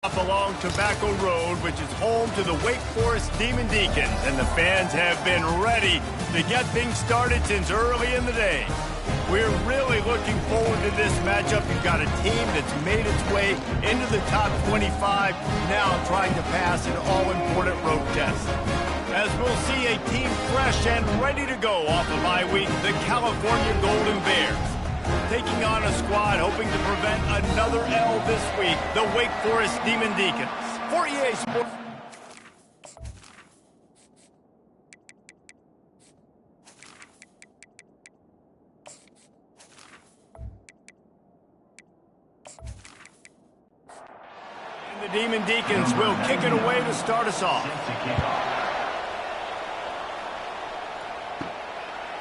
Along Tobacco Road, which is home to the Wake Forest Demon Deacons, and the fans have been ready to get things started since early in the day. We're really looking forward to this matchup. You've got a team that's made its way into the top 25, now trying to pass an all-important road test. As we'll see a team fresh and ready to go off of bye week, the California Golden Bears. Taking on a squad hoping to prevent another L this week, the Wake Forest Demon Deacons. For EA Sports. And the Demon Deacons will kick it away to start us off.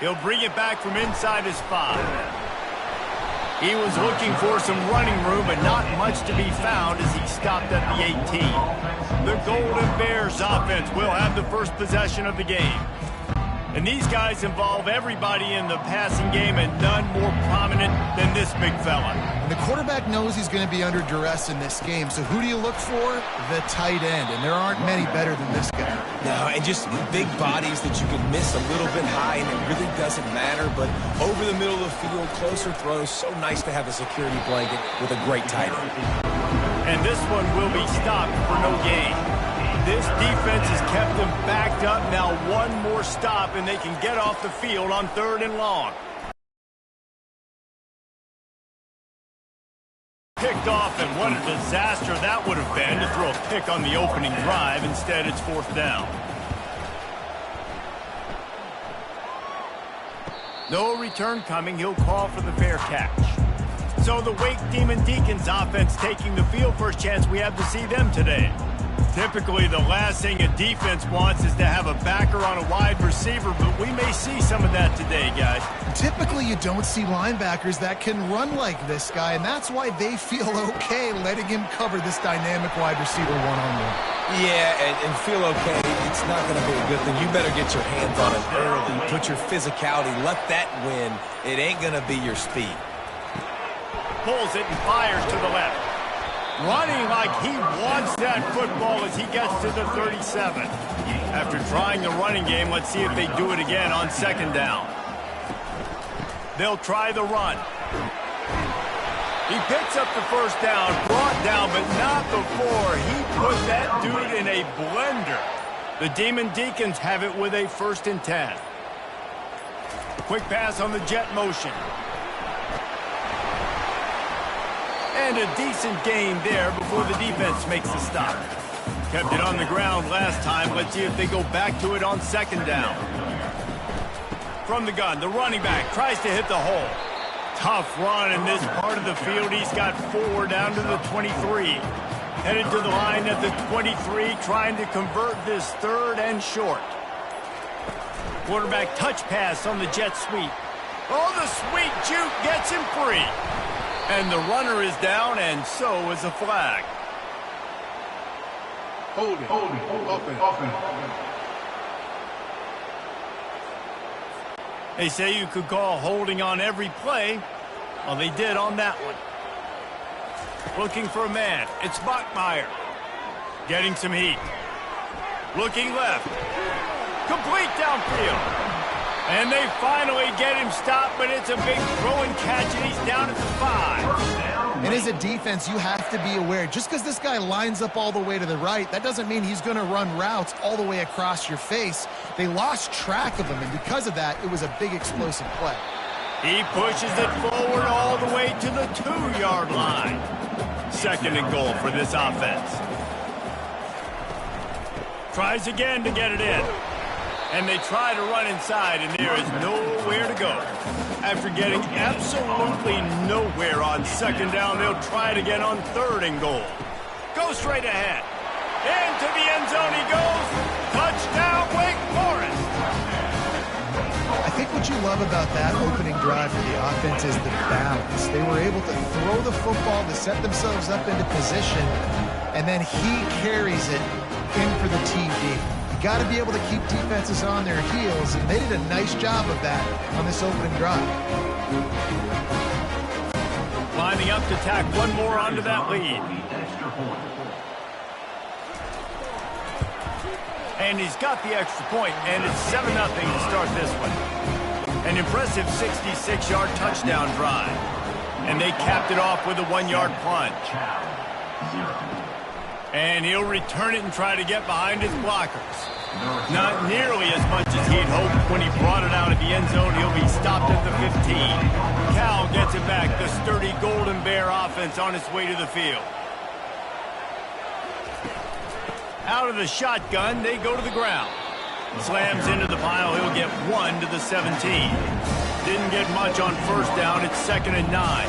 He'll bring it back from inside his 5. He was looking for some running room, but not much to be found as he stopped at the 18. The Golden Bears offense will have the first possession of the game. And these guys involve everybody in the passing game, and none more prominent than this big fella. And the quarterback knows he's going to be under duress in this game, so who do you look for? The tight end, and there aren't many better than this guy. No, and just big bodies that you can miss a little bit high, and it really doesn't matter, but over the middle of the field, closer throws, so nice to have a security blanket with a great tight end. And this one will be stopped for no gain. This defense has kept them backed up. Now one more stop, and they can get off the field on 3rd and long. Picked off, and what a disaster that would have been to throw a pick on the opening drive. Instead, it's 4th down. No return coming. He'll call for the fair catch. So the Wake Demon Deacons offense taking the field. First chance we have to see them today. Typically, the last thing a defense wants is to have a backer on a wide receiver, but we may see some of that today, guys. Typically, you don't see linebackers that can run like this guy, and that's why they feel okay letting him cover this dynamic wide receiver one-on-one. Yeah, and feel okay, it's not going to be a good thing. You better get your hands on him early, put your physicality, let that win. It ain't going to be your speed. Pulls it and fires to the left. Running like he wants that football as he gets to the 37. After trying the running game, let's see if they do it again on 2nd down. They'll try the run. He picks up the 1st down, brought down, but not before he put that dude in a blender. The Demon Deacons have it with a 1st and 10. Quick pass on the jet motion. And a decent gain there before the defense makes the stop. Kept it on the ground last time. Let's see if they go back to it on 2nd down. From the gun, the running back tries to hit the hole. Tough run in this part of the field. He's got 4 down to the 23. Headed to the line at the 23, trying to convert this 3rd and short. Quarterback touch pass on the jet sweep. Oh, the sweet juke gets him free. And the runner is down, and so is a flag. Holding. Offense. They say you could call holding on every play. Well, they did on that one. Looking for a man. It's Bachmeier. Getting some heat. Looking left. Complete downfield. And they finally get him stopped, but it's a big throw and catch, and he's down at the 5. And as a defense, you have to be aware. Just because this guy lines up all the way to the right, that doesn't mean he's going to run routes all the way across your face. They lost track of him, and because of that, it was a big explosive play. He pushes it forward all the way to the 2-yard line. 2nd and goal for this offense. Tries again to get it in. And they try to run inside, and there is nowhere to go. After getting absolutely nowhere on 2nd down, they'll try it again on 3rd and goal. Go straight ahead. Into the end zone he goes. Touchdown, Wake Forest. I think what you love about that opening drive for the offense is the balance. They were able to throw the football to set themselves up into position, and then he carries it in for the TD. Got to be able to keep defenses on their heels, and they did a nice job of that on this opening drive. Lining up to tack one more onto that lead. And he's got the extra point, and it's 7-0 to start this one. An impressive 66-yard touchdown drive. And they capped it off with a 1-yard plunge. And he'll return it and try to get behind his blockers. Not nearly as much as he'd hoped when he brought it out of the end zone. He'll be stopped at the 15. Cal gets it back. The sturdy Golden Bear offense on its way to the field. Out of the shotgun, they go to the ground. Slams into the pile. He'll get 1 to the 17. Didn't get much on first down. It's 2nd and 9.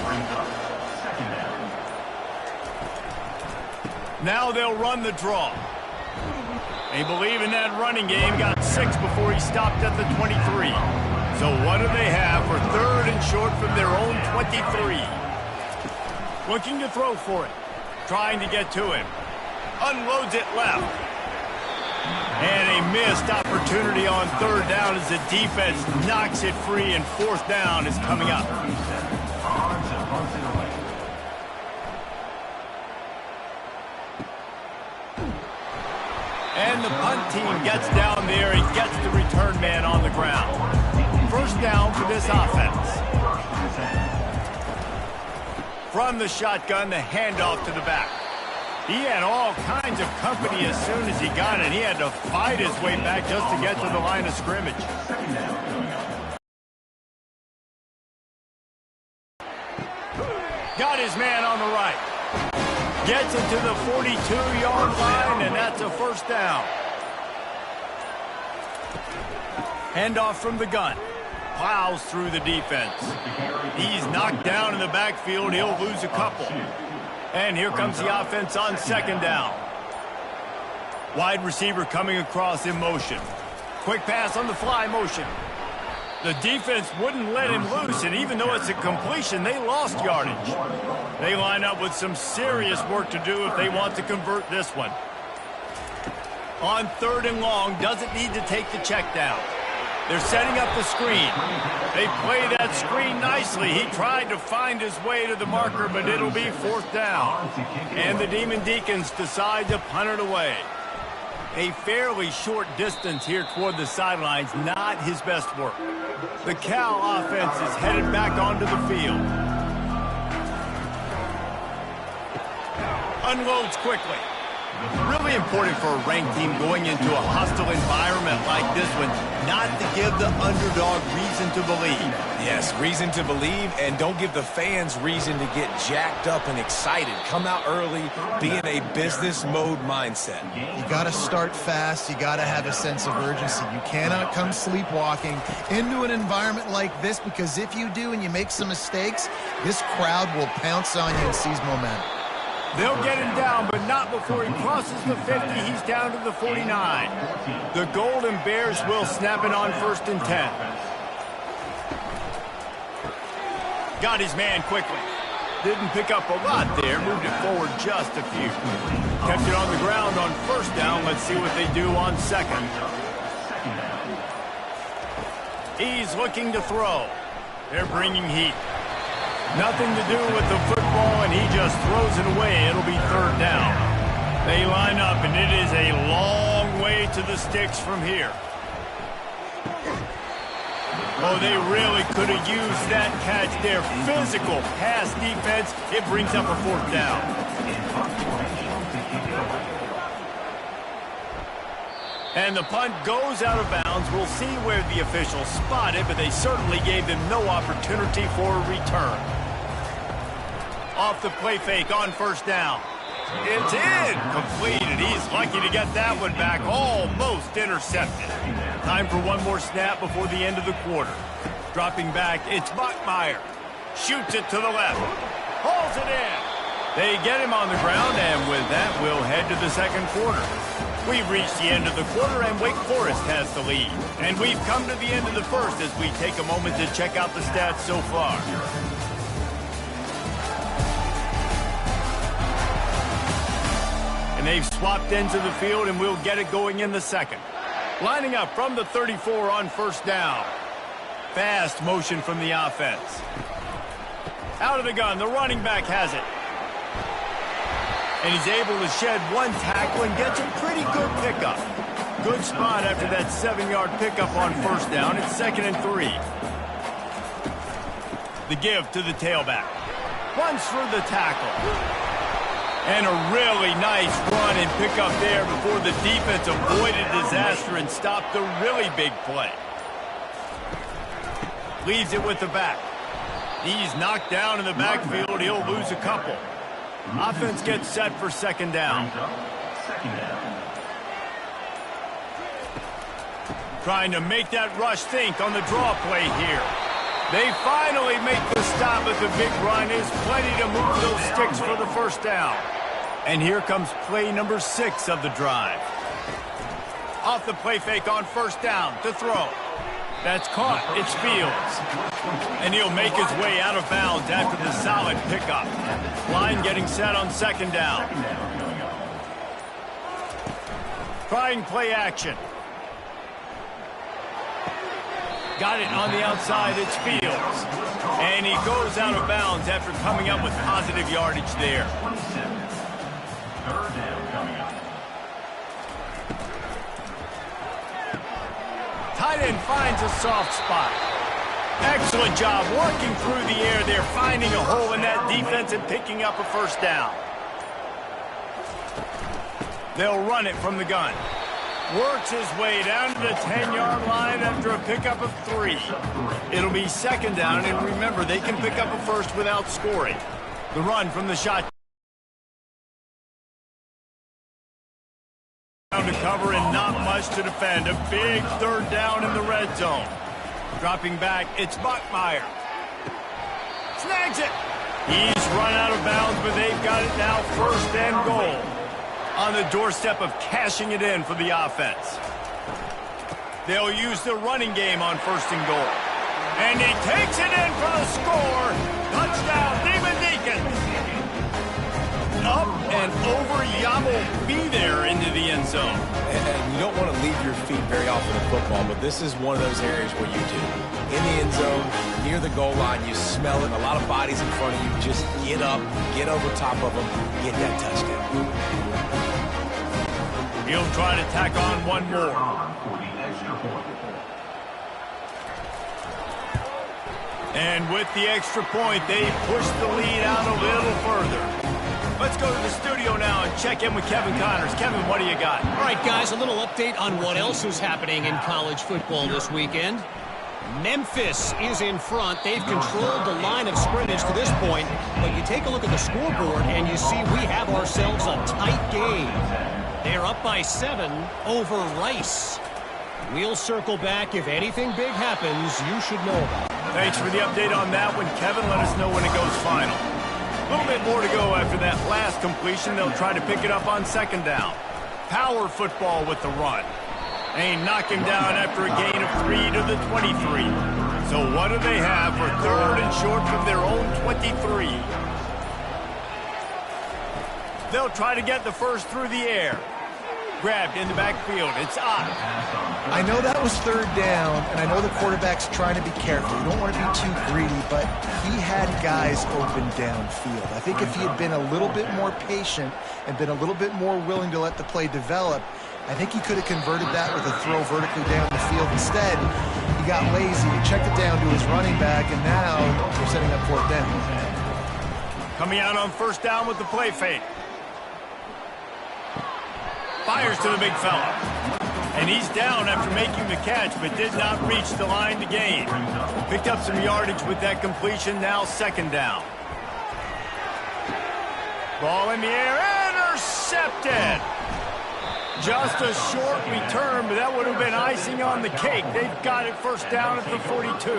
Now they'll run the draw. They believe in that running game. Got 6 before he stopped at the 23. So what do they have for 3rd and short from their own 23? Looking to throw for it. Trying to get to him. Unloads it left. And a missed opportunity on 3rd down as the defense knocks it free, and 4th down is coming up. And the punt team gets down there and gets the return man on the ground. 1st down for this offense. From the shotgun, the handoff to the back. He had all kinds of company as soon as he got it. He had to fight his way back just to get to the line of scrimmage. Got his man on the right. Gets it to the 42-yard line, and that's a 1st down. Handoff from the gun. Plows through the defense. He's knocked down in the backfield. He'll lose a couple. And here comes the offense on 2nd down. Wide receiver coming across in motion. Quick pass on the fly motion. The defense wouldn't let him loose, and even though it's a completion, they lost yardage. They line up with some serious work to do if they want to convert this one. On 3rd and long, doesn't need to take the check down. They're setting up the screen. They play that screen nicely. He tried to find his way to the marker, but it'll be 4th down. And the Demon Deacons decide to punt it away. A fairly short distance here toward the sidelines, not his best work. The Cal offense is headed back onto the field. Unloads quickly. Really important for a ranked team going into a hostile environment like this one, not to give the underdog reason to believe. Yes, reason to believe, and don't give the fans reason to get jacked up and excited. Come out early, be in a business mode mindset. You got to start fast. You got to have a sense of urgency. You cannot come sleepwalking into an environment like this, because if you do and you make some mistakes, this crowd will pounce on you and seize momentum. They'll get him down, but not before he crosses the 50. He's down to the 49. The Golden Bears will snap it on 1st and 10. Got his man quickly. Didn't pick up a lot there. Moved it forward just a few. Kept it on the ground on 1st down. Let's see what they do on 2nd. He's looking to throw. They're bringing heat. Nothing to do with the football, and he just throws it away. It'll be 3rd down. They line up, and it is a long way to the sticks from here. Oh, they really could have used that catch there. Physical pass defense. It brings up a 4th down. And the punt goes out of bounds. We'll see where the officials spot it, but they certainly gave them no opportunity for a return. Off the play fake on 1st down. It's in. Completed. He's lucky to get that one back. Almost intercepted. Time for one more snap before the end of the quarter. Dropping back, it's Bachmeier. Shoots it to the left. Hauls it in. They get him on the ground, and with that, we'll head to the 2nd quarter. We've reached the end of the quarter, and Wake Forest has the lead. And we've come to the end of the 1st as we take a moment to check out the stats so far. And they've swapped ends of the field, and we'll get it going in the 2nd. Lining up from the 34 on 1st down. Fast motion from the offense. Out of the gun, the running back has it. And he's able to shed one tackle and gets a pretty good pickup. Good spot after that 7-yard pickup on first down. It's 2nd and 3. The give to the tailback. Runs through the tackle. And a really nice run and pickup there before the defense avoided disaster and stopped the really big play. Leaves it with the back. He's knocked down in the backfield. He'll lose a couple. Offense gets set for 2nd down. Trying to make that rush think on the draw play here. They finally make the stop, but the big run is plenty to move those sticks for the first down. And here comes play number 6 of the drive. Off the play fake on first down to throw. That's caught. It's Fields. And he'll make his way out of bounds after the solid pickup. Line getting set on 2nd down. Trying play action. Got it on the outside. It's Fields. And he goes out of bounds after coming up with positive yardage there. Tight end finds a soft spot. Excellent job working through the air there, finding a hole in that defense and picking up a first down. They'll run it from the gun. Works his way down to the 10-yard line after a pickup of 3. It'll be 2nd down, and remember, they can pick up a first without scoring. The run from the shotgun. To cover and not much to defend. A big 3rd down in the red zone. Dropping back, it's Buckmeyer. Snags it. He's run out of bounds, but they've got it now 1st and goal. On the doorstep of cashing it in for the offense. They'll use the running game on 1st and goal. And he takes it in for the score. Touchdown, Demon Deacons. Up and over, Yamo be there into the end zone. And you don't want to leave your feet very often in football, but this is one of those areas where you do. In the end zone, near the goal line, you smell it. A lot of bodies in front of you. Just get up, get over top of them, get that touchdown. He'll try to tack on one more. And with the extra point, they push the lead out a little further. Let's go to the studio now and check in with Kevin Connors. Kevin, what do you got? All right, guys, a little update on what else is happening in college football this weekend. Memphis is in front. They've controlled the line of scrimmage to this point, but you take a look at the scoreboard and you see we have ourselves a tight game. They're up by 7 over Rice. We'll circle back. If anything big happens, you should know about it. Thanks for the update on that one, Kevin. Let us know when it goes final. A little bit more to go after that last completion. They'll try to pick it up on 2nd down. Power football with the run. They knock him down after a gain of 3 to the 23. So what do they have for 3rd and short from their own 23? They'll try to get the first through the air. Grabbed in the backfield. It's Ott. I know that was 3rd down, and I know the quarterback's trying to be careful. You don't want to be too greedy, but he had guys open downfield. I think if he had been a little bit more patient and been a little bit more willing to let the play develop, I think he could have converted that with a throw vertically down the field. Instead, he got lazy, he checked it down to his running back, and now they're setting up 4th down. Coming out on 1st down with the play fake. Fires to the big fella. And he's down after making the catch, but did not reach the line to gain. Picked up some yardage with that completion, now 2nd down. Ball in the air, intercepted! Just a short return, but that would have been icing on the cake. They've got it 1st down at the 42.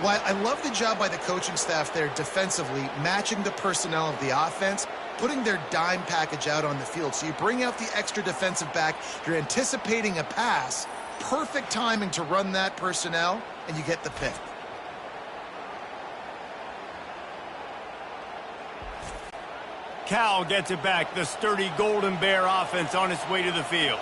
Well, I love the job by the coaching staff there defensively, matching the personnel of the offense, putting their dime package out on the field. So you bring out the extra defensive back, you're anticipating a pass, perfect timing to run that personnel, and you get the pick. Cal gets it back, the sturdy Golden Bear offense on its way to the field.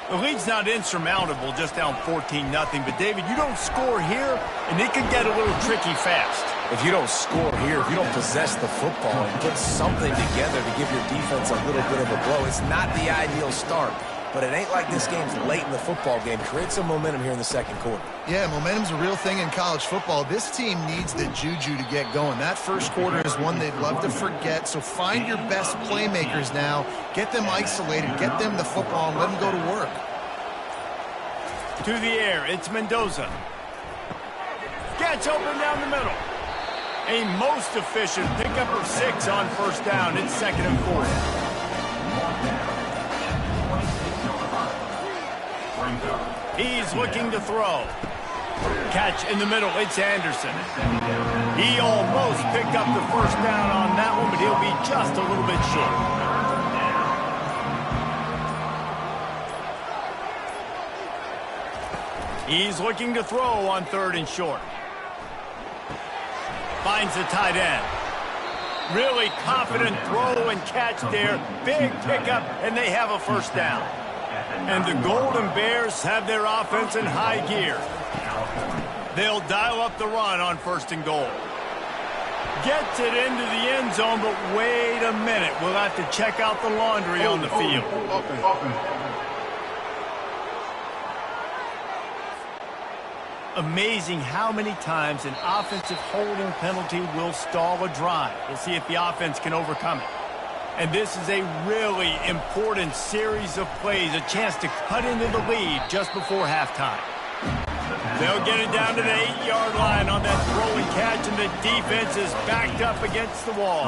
The lead's not insurmountable, just down 14-0. But, David, you don't score here, and it can get a little tricky fast. If you don't score here, if you don't possess the football and put something together to give your defense a little bit of a blow, it's not the ideal start. but it ain't like this game's late in the football game. Create some momentum here in the second quarter. Yeah, momentum's a real thing in college football. This team needs the juju to get going. That first quarter is one they'd love to forget, so find your best playmakers now. Get them isolated, get them the football, and let them go to work. To the air, it's Mendoza. Gets open down the middle. A most efficient pickup of 6 on first down. It's 2nd and 4. He's looking to throw. Catch in the middle. It's Anderson. He almost picked up the first down on that one, but he'll be just a little bit short. He's looking to throw on 3rd and short. Finds the tight end. Really confident throw and catch there. Big pickup, and they have a first down. And the Golden Bears have their offense in high gear. They'll dial up the run on 1st and goal. Gets it into the end zone, but wait a minute. We'll have to check out the laundry on the field. Amazing how many times an offensive holding penalty will stall a drive. We'll see if the offense can overcome it. And this is a really important series of plays, a chance to cut into the lead just before halftime. They'll get it down to the 8-yard line on that throw and catch, and the defense is backed up against the wall.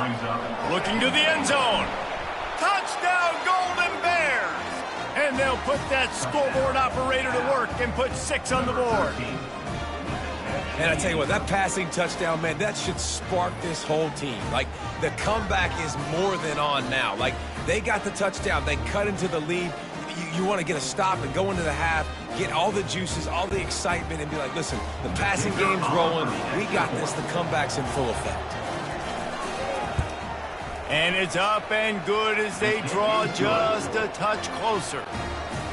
Looking to the end zone. Touchdown, Golden Bears! And they'll put that scoreboard operator to work and put 6 on the board. And I tell you what, that passing touchdown, man, that should spark this whole team. Like, the comeback is more than on now. Like, they got the touchdown. They cut into the lead. You want to get a stop and go into the half, get all the juices, all the excitement, and be like, listen, the passing game's rolling. We got this. The comeback's in full effect. And it's up and good as they draw just a touch closer.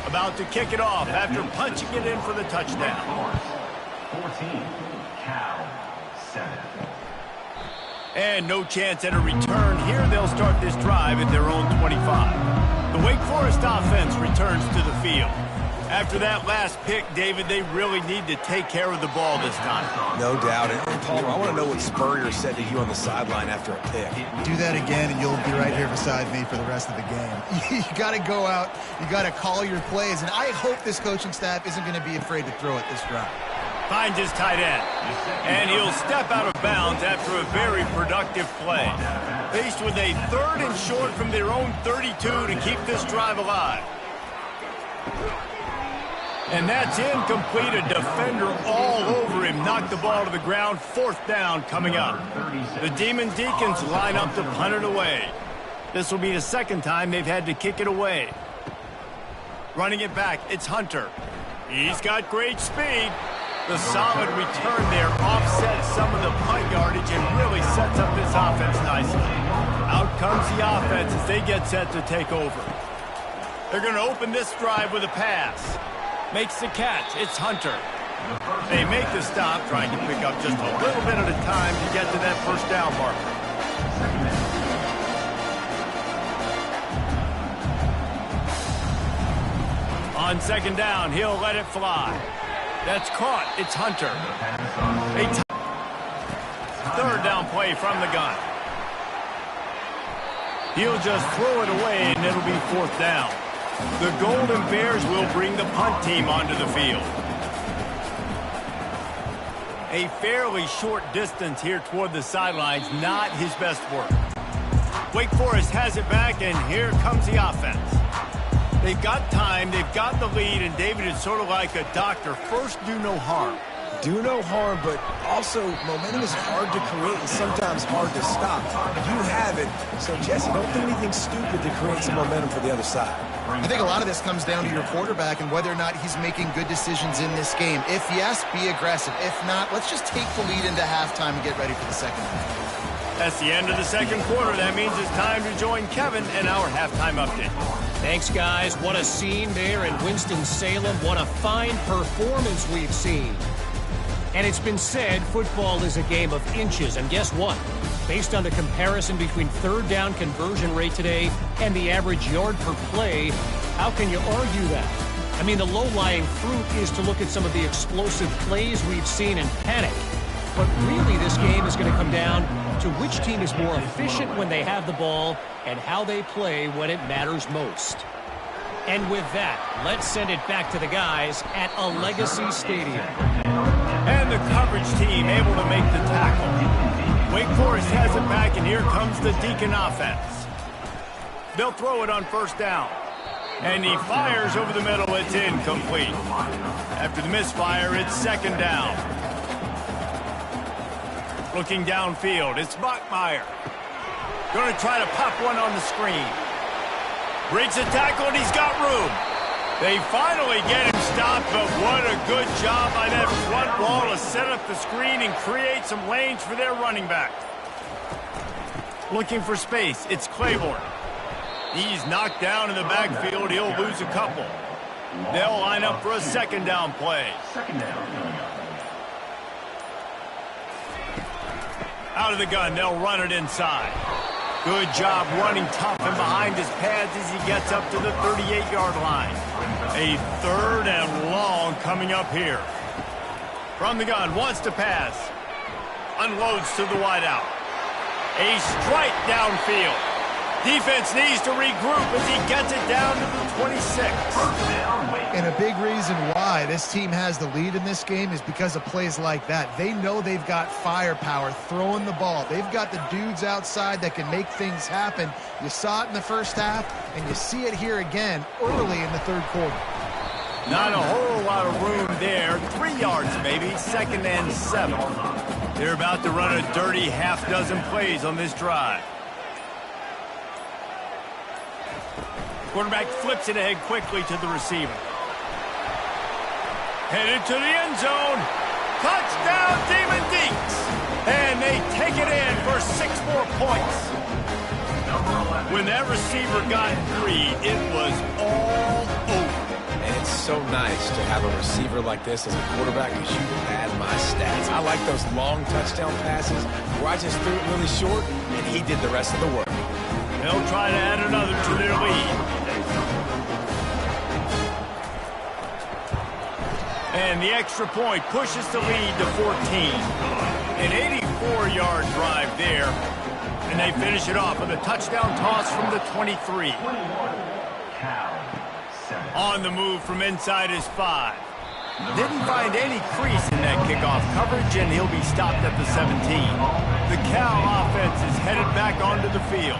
About to kick it off after punching it in for the touchdown. 14, Cal 7. And no chance at a return here. They'll start this drive at their own 25. The Wake Forest offense returns to the field. After that last pick, David, they really need to take care of the ball this time. No doubt. And Palmer, I want to know what Spurrier said to you on the sideline after a pick. Do that again, and you'll be right here beside me for the rest of the game. You got to go out. You got to call your plays, and I hope this coaching staff isn't going to be afraid to throw it this drive. Finds his tight end, and he'll step out of bounds after a very productive play. Faced with a 3rd and short from their own 32 to keep this drive alive. And that's incomplete. A defender all over him. Knocked the ball to the ground. 4th down coming up. The Demon Deacons line up to punt it away. This will be the 2nd time they've had to kick it away. Running it back, it's Hunter. He's got great speed. The solid return there offsets some of the punt yardage and really sets up this offense nicely. Out comes the offense as they get set to take over. They're going to open this drive with a pass. Makes the catch. It's Hunter. They make the stop, trying to pick up just a little bit at a time to get to that first down marker. On 2nd down, he'll let it fly. That's caught. It's Hunter. A 3rd down play from the gun. He'll just throw it away, and it'll be 4th down. The Golden Bears will bring the punt team onto the field. A fairly short distance here toward the sidelines, not his best work. Wake Forest has it back, and here comes the offense. They've got time, they've got the lead, and David is sort of like a doctor. First, do no harm. Do no harm, but also momentum is hard to create and sometimes hard to stop. You have it, so Jesse, don't do anything stupid to create some momentum for the other side. I think a lot of this comes down to your quarterback and whether or not he's making good decisions in this game. If yes, be aggressive. If not, let's just take the lead into halftime and get ready for the second half. That's the end of the second quarter. That means it's time to join Kevin and our halftime update. Thanks, guys. What a scene there in Winston-Salem. What a fine performance we've seen. And it's been said football is a game of inches. And guess what? Based on the comparison between 3rd down conversion rate today and the average yard per play, How can you argue that? I mean, the low-lying fruit is to look at some of the explosive plays we've seen and panic. But really, this game is going to come down to which team is more efficient when they have the ball and how they play when it matters most. And with that, let's send it back to the guys at Allegacy Stadium. And the coverage team able to make the tackle. Wake Forest has it back, and here comes the Deacon offense. They'll throw it on first down. And he fires over the middle. It's incomplete. After the misfire, it's second down. Looking downfield, it's Bachmeier. Going to try to pop one on the screen. Breaks the tackle, and he's got room. They finally get him stopped, but what a good job by that front wall to set up the screen and create some lanes for their running back. Looking for space, it's Claiborne. He's knocked down in the backfield. He'll lose a couple. They'll line up for a second down play. Out of the gun, they'll run it inside. Good job running tough and behind his pads as he gets up to the 38-yard line. A third and long coming up here. From the gun, wants to pass. Unloads to the wideout. A strike downfield. Defense needs to regroup as he gets it down to the 26. And a big reason why this team has the lead in this game is because of plays like that. They know they've got firepower throwing the ball. They've got the dudes outside that can make things happen. You saw it in the first half, and you see it here again early in the third quarter. Not a whole lot of room there. 3 yards maybe, second and 7. They're about to run a dirty half dozen plays on this drive. Quarterback flips it ahead quickly to the receiver. Headed to the end zone. Touchdown, Demon Deacs. And they take it in for 6 more points. When that receiver got 3, it was all over. And it's so nice to have a receiver like this as a quarterback because you pad my stats. I like those long touchdown passes where I just threw it really short and he did the rest of the work. They'll try to add another to their lead. And the extra point pushes the lead to 14. An 84-yard drive there. And they finish it off with a touchdown toss from the 23. On the move from inside his 5. Didn't find any crease in that kickoff coverage, and he'll be stopped at the 17. The Cal offense is headed back onto the field.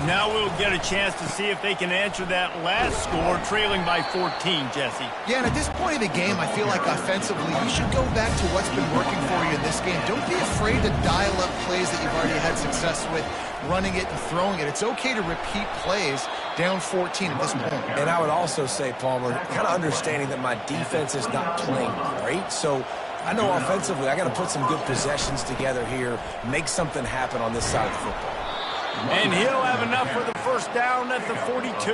Now we'll get a chance to see if they can answer that last score, trailing by 14, Jesse. Yeah, and at this point in the game, I feel like offensively, you should go back to what's been working for you in this game. Don't be afraid to dial up plays that you've already had success with, running it and throwing it. It's okay to repeat plays down 14 at this point. And I would also say, Palmer, kind of understanding that my defense is not playing great, so I know offensively I got to put some good possessions together here, make something happen on this side of the football. And he'll have enough for the first down at the 42.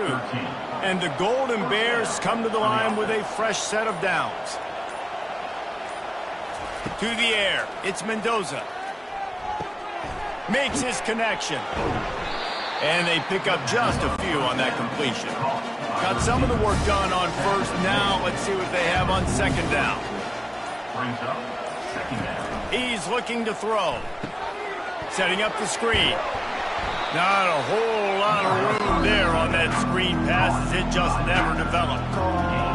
And the Golden Bears come to the line with a fresh set of downs. To the air, it's Mendoza. Makes his connection. And they pick up just a few on that completion. Got some of the work done on first. Now let's see what they have on second down. He's looking to throw. Setting up the screen. Not a whole lot of room there on that screen pass as it just never developed.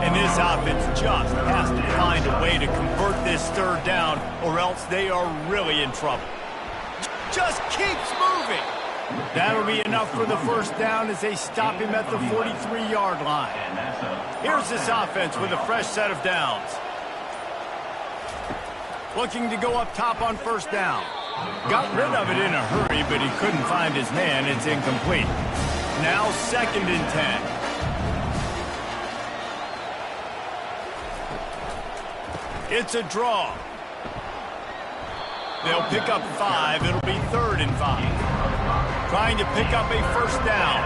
And this offense just has to find a way to convert this third down or else they are really in trouble. Just keeps moving. That'll be enough for the first down as they stop him at the 43-yard line. Here's this offense with a fresh set of downs. Looking to go up top on first down. Got rid of it in a hurry, but he couldn't find his man. It's incomplete. Now second and 10. It's a draw. They'll pick up 5. It'll be third and 5. Trying to pick up a first down.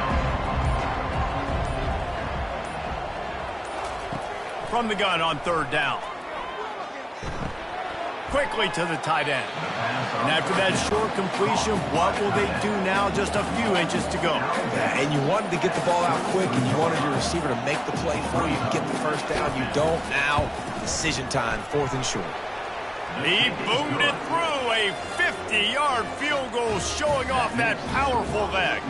From the gun on third down. Quickly to the tight end. And after that short completion, what will they do now? Just a few inches to go. Yeah, and you wanted to get the ball out quick, and you wanted your receiver to make the play for you, get the first down. You don't now. Decision time, 4th and short. He boomed it through, a 50-yard field goal, showing off that powerful leg.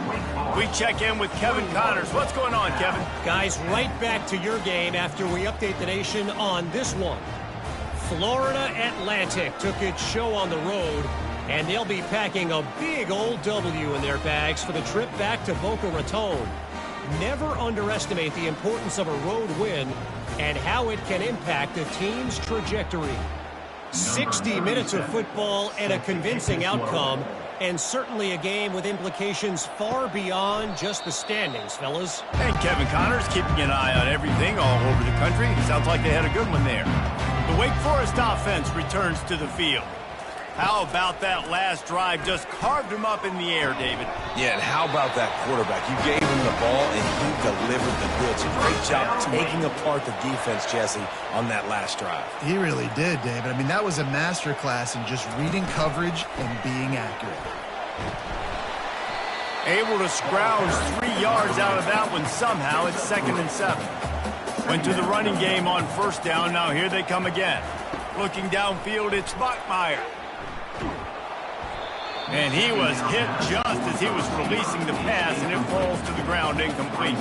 We check in with Kevin Connors. What's going on, Kevin? Guys, right back to your game after we update the nation on this one. Florida Atlantic took its show on the road, and they'll be packing a big old W in their bags for the trip back to Boca Raton. Never underestimate the importance of a road win and how it can impact a team's trajectory. 60 minutes of football and a convincing outcome, and certainly a game with implications far beyond just the standings, fellas. And Kevin Connors keeping an eye on everything all over the country. Sounds like they had a good one there. The Wake Forest offense returns to the field. How about that last drive? Just carved him up in the air, David. Yeah, and how about that quarterback? You gave him the ball, and he delivered the goods. Great job taking apart the defense, Jesse, on that last drive. He really did, David. I mean, that was a masterclass in just reading coverage and being accurate. Able to scrounge 3 yards out of that one somehow. It's 2nd and 7. Went to the running game on 1st down. Now here they come again. Looking downfield, it's Bachmeier. And he was hit just as he was releasing the pass, and it falls to the ground incomplete.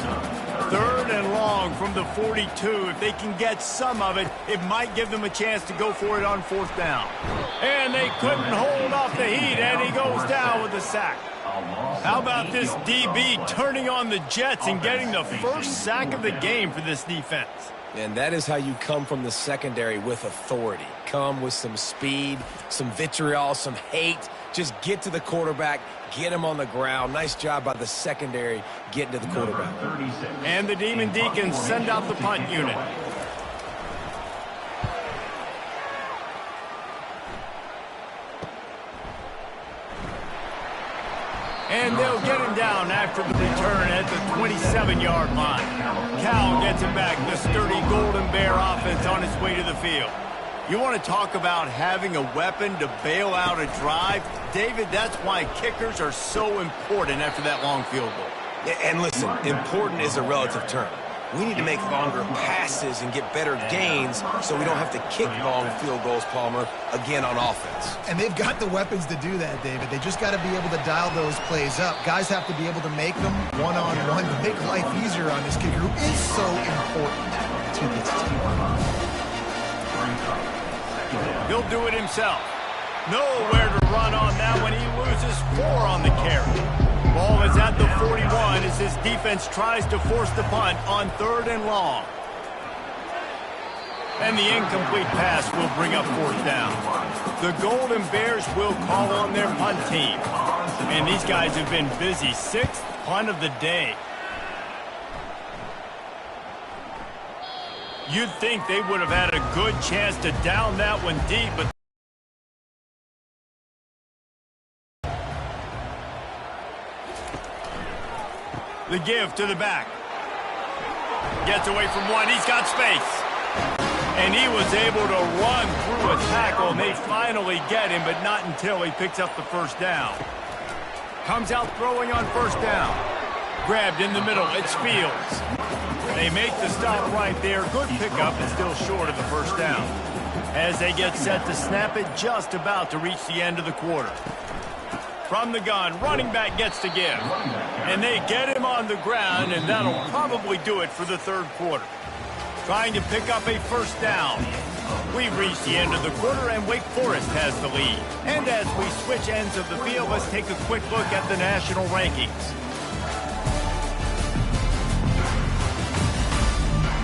3rd and long from the 42. If they can get some of it, it might give them a chance to go for it on 4th down. And they couldn't hold off the heat, and he goes down with a sack. How about this DB turning on the Jets and getting the first sack of the game for this defense? And that is how you come from the secondary with authority. Come with some speed, some vitriol, some hate. Just get to the quarterback, get him on the ground. Nice job by the secondary getting to the quarterback. And the Demon Deacons send out the punt unit. And they'll get him down after the return at the 27-yard line. Cal gets it back. The sturdy Golden Bear offense on its way to the field. You want to talk about having a weapon to bail out a drive? David, that's why kickers are so important after that long field goal. And listen, important is a relative term. We need to make longer passes and get better gains so we don't have to kick long field goals, Palmer, again on offense. And they've got the weapons to do that, David. They just got to be able to dial those plays up. Guys have to be able to make them one-on-one to make life easier on this kicker, who is so important to this team. He'll do it himself. Nowhere to run on that when he loses 4 on the carry. Ball is at the 41 as his defense tries to force the punt on 3rd and long. And the incomplete pass will bring up 4th down. The Golden Bears will call on their punt team. And these guys have been busy. 6th punt of the day. You'd think they would have had a good chance to down that one deep, but the give to the back. Gets away from one. He's got space. And he was able to run through a tackle, and they finally get him, but not until he picks up the 1st down. Comes out throwing on 1st down. Grabbed in the middle. It's Fields. They make the stop right there. Good pickup and still short of the 1st down. As they get set to snap it, just about to reach the end of the quarter. From the gun, running back gets to give. And they get him on the ground, and that'll probably do it for the 3rd quarter. Trying to pick up a 1st down. We've reached the end of the quarter, and Wake Forest has the lead. And as we switch ends of the field, let's take a quick look at the national rankings.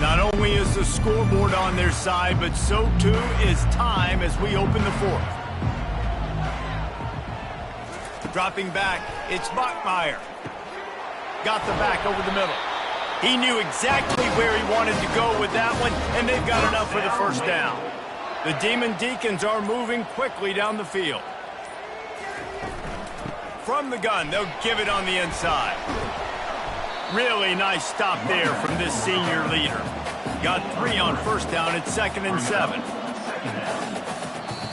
Not only is the scoreboard on their side, but so too is time as we open the 4th. Dropping back, it's Bachmeier. Got the back over the middle. He knew exactly where he wanted to go with that one, and they've got enough for the 1st down. The Demon Deacons are moving quickly down the field. From the gun, they'll give it on the inside. Really nice stop there from this senior leader. Got 3 on 1st down at 2nd and 7.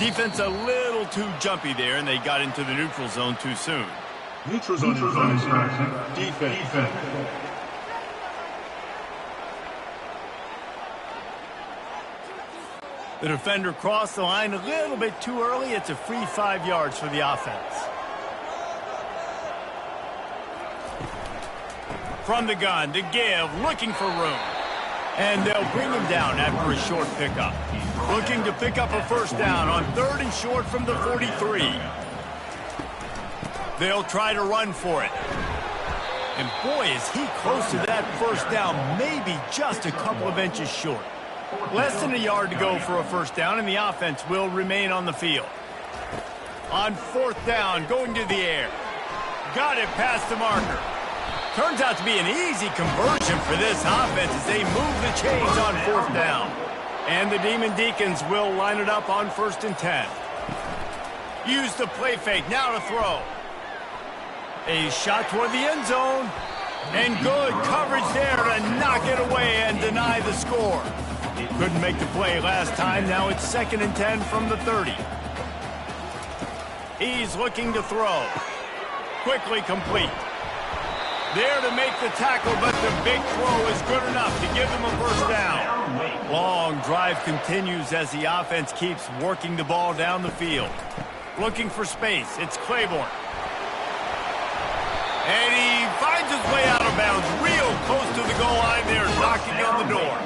Defense a little too jumpy there, and they got into the neutral zone too soon. Neutral zone infraction. Defense. The defender crossed the line a little bit too early. It's a free 5 yards for the offense. From the gun to give, looking for room. And they'll bring him down after a short pickup. Looking to pick up a first down on 3rd and short from the 43. They'll try to run for it. And boy, is he close to that first down, maybe just a couple of inches short. Less than a yard to go for a first down, and the offense will remain on the field. On 4th down, going to the air. Got it past the marker. Turns out to be an easy conversion for this offense as they move the chains on 4th down. And the Demon Deacons will line it up on 1st and 10. Use the play fake, now to throw. A shot toward the end zone. And good coverage there to knock it away and deny the score. Couldn't make the play last time. Now it's 2nd and 10 from the 30. He's looking to throw. Quickly complete. There to make the tackle, but the big throw is good enough to give them a first down. Long drive continues as the offense keeps working the ball down the field. Looking for space. It's Claiborne. And he finds his way out of bounds real close to the goal line there, knocking on the door.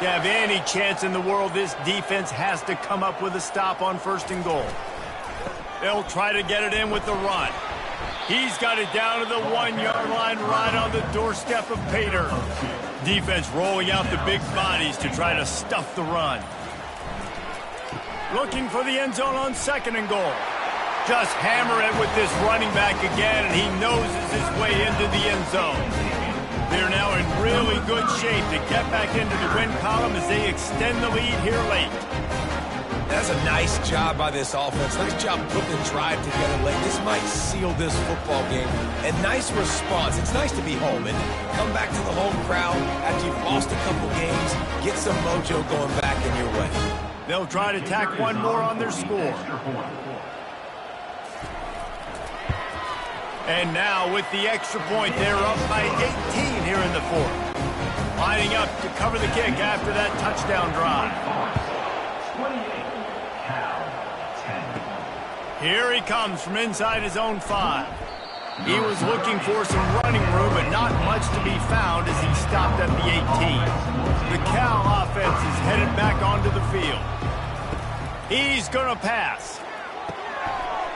To have any chance in the world, this defense has to come up with a stop on 1st and goal. They'll try to get it in with the run. He's got it down to the 1-yard line right on the doorstep of Pater. Defense rolling out the big bodies to try to stuff the run. Looking for the end zone on 2nd and goal. Just hammer it with this running back again, and he noses his way into the end zone. They're now in really good shape to get back into the win column as they extend the lead here late. That's a nice job by this offense. Nice job putting the drive together late. This might seal this football game. And nice response. It's nice to be home, and come back to the home crowd after you've lost a couple games. Get some mojo going back in your way. They'll try to tack one more on their score. And now with the extra point, they're up by 18 here in the 4th. Lining up to cover the kick after that touchdown drive. 28, Cal 10. Here he comes from inside his own 5. He was looking for some running room, but not much to be found as he stopped at the 18. The Cal offense is headed back onto the field. He's going to pass.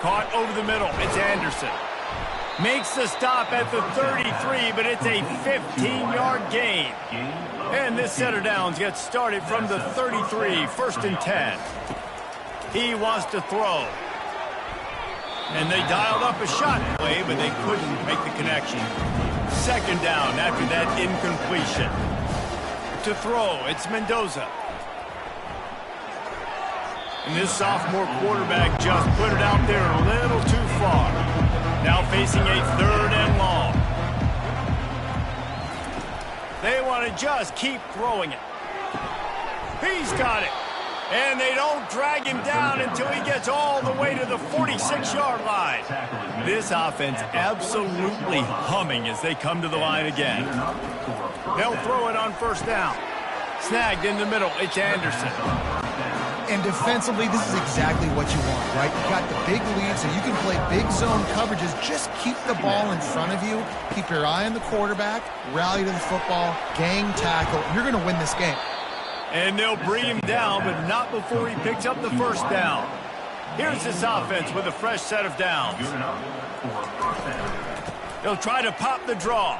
Caught over the middle. It's Anderson. Makes the stop at the 33, but it's a 15-yard gain. And this set of downs gets started from the 33, 1st and 10. He wants to throw. And they dialed up a shot play, but they couldn't make the connection. 2nd down after that incompletion. To throw, it's Mendoza. And this sophomore quarterback just put it out there a little too far. Now facing a 3rd and long. They want to just keep throwing it. He's got it. And they don't drag him down until he gets all the way to the 46-yard line. This offense absolutely humming as they come to the line again. They'll throw it on 1st down. Snagged in the middle. It's Anderson. And defensively, this is exactly what you want, right? You got the big lead, so you can play big zone coverages. Just keep the ball in front of you. Keep your eye on the quarterback. Rally to the football. Gang tackle. You're going to win this game. And they'll bring him down, but not before he picks up the 1st down. Here's this offense with a fresh set of downs. They'll try to pop the draw.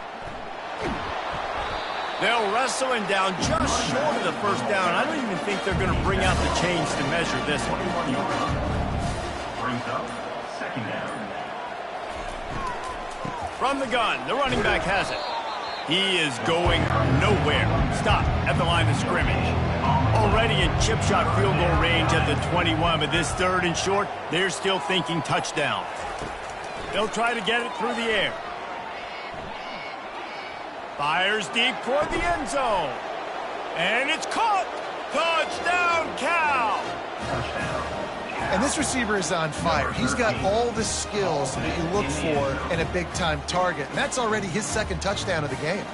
They'll wrestle him down just short of the 1st down. I don't even think they're going to bring out the chains to measure this one. Brings up 2nd down. From the gun, the running back has it. He is going nowhere. Stop at the line of scrimmage. Already in chip shot field goal range at the 21, but this 3rd and short, they're still thinking touchdown. They'll try to get it through the air. Fires deep toward the end zone. And it's caught. Touchdown, Cal. And this receiver is on fire. He's got all the skills that you look for in a big-time target, and that's already his second touchdown of the game.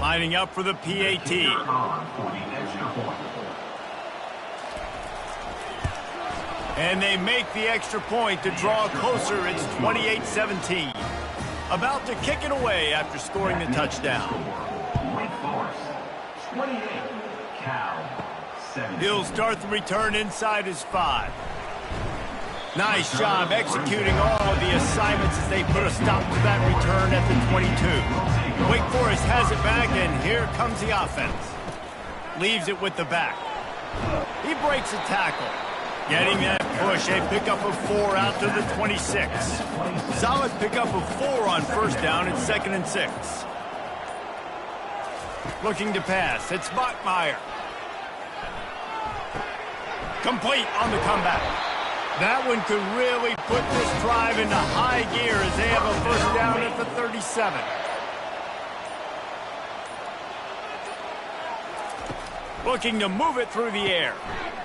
Lining up for the PAT. And they make the extra point to draw closer. It's 28-17. About to kick it away after scoring the touchdown. Wake Forest, 28. Cal, 7. He'll start the return inside his 5. Nice job executing all of the assignments as they put a stop to that return at the 22. Wake Forest has it back, and here comes the offense. Leaves it with the back. He breaks a tackle. Getting that push, a pickup of 4 out to the 26. Solid pickup of 4 on first down and 2nd and 6. Looking to pass, it's Bachmeier. Complete on the comeback. That one could really put this drive into high gear as they have a first down at the 37. Looking to move it through the air.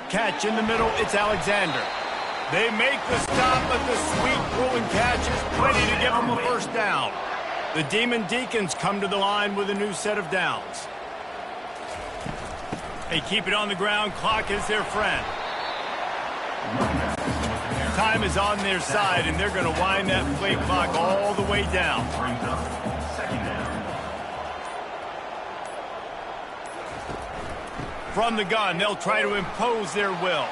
Catch in the middle, it's Alexander. They make the stop, but the sweet throw and catch is plenty to give them a first down. The Demon Deacons come to the line with a new set of downs. They keep it on the ground. Clock is their friend. Time is on their side, and they're going to wind that play clock all the way down. From the gun, they'll try to impose their will.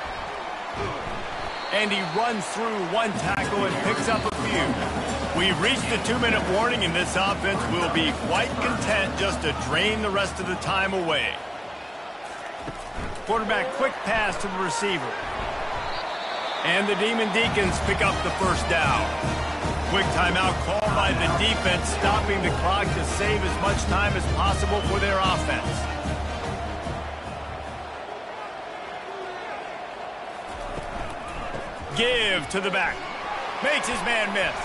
And he runs through one tackle and picks up a few. We've reached the 2-minute warning, and this offense will be quite content just to drain the rest of the time away. Quarterback quick pass to the receiver. And the Demon Deacons pick up the first down. Quick timeout called by the defense, stopping the clock to save as much time as possible for their offense. Give to the back. Makes his man miss.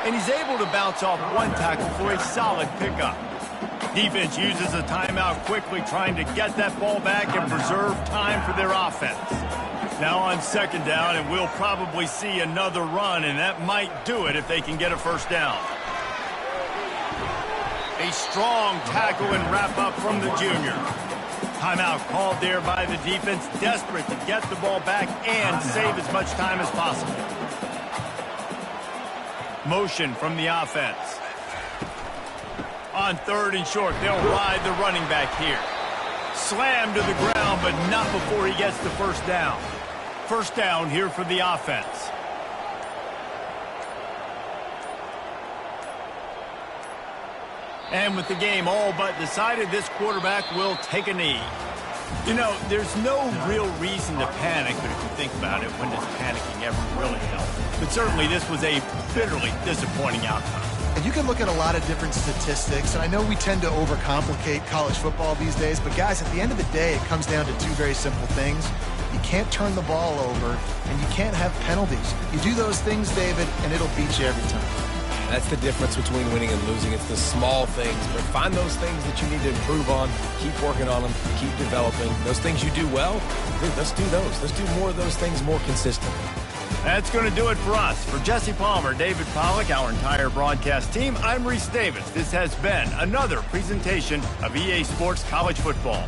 And he's able to bounce off one tackle for a solid pickup. Defense uses a timeout quickly, trying to get that ball back and preserve time for their offense. Now on second down, and we'll probably see another run, and that might do it if they can get a first down. A strong tackle and wrap up from the junior. Timeout called there by the defense, desperate to get the ball back and save as much time as possible. Motion from the offense. On 3rd and short, they'll ride the running back here. Slam to the ground, but not before he gets the first down. First down here for the offense. And with the game all but decided, this quarterback will take a knee. You know, there's no real reason to panic, but if you think about it, when does panicking ever really help? But certainly this was a bitterly disappointing outcome. And you can look at a lot of different statistics, and I know we tend to overcomplicate college football these days, but guys, at the end of the day, it comes down to 2 very simple things. You can't turn the ball over, and you can't have penalties. You do those things, David, and it'll beat you every time. That's the difference between winning and losing. It's the small things, but find those things that you need to improve on, keep working on them, keep developing. Those things you do well, dude, let's do those. Let's do more of those things more consistently. That's going to do it for us. For Jesse Palmer, David Pollack, our entire broadcast team, I'm Reese Davis. This has been another presentation of EA Sports College Football.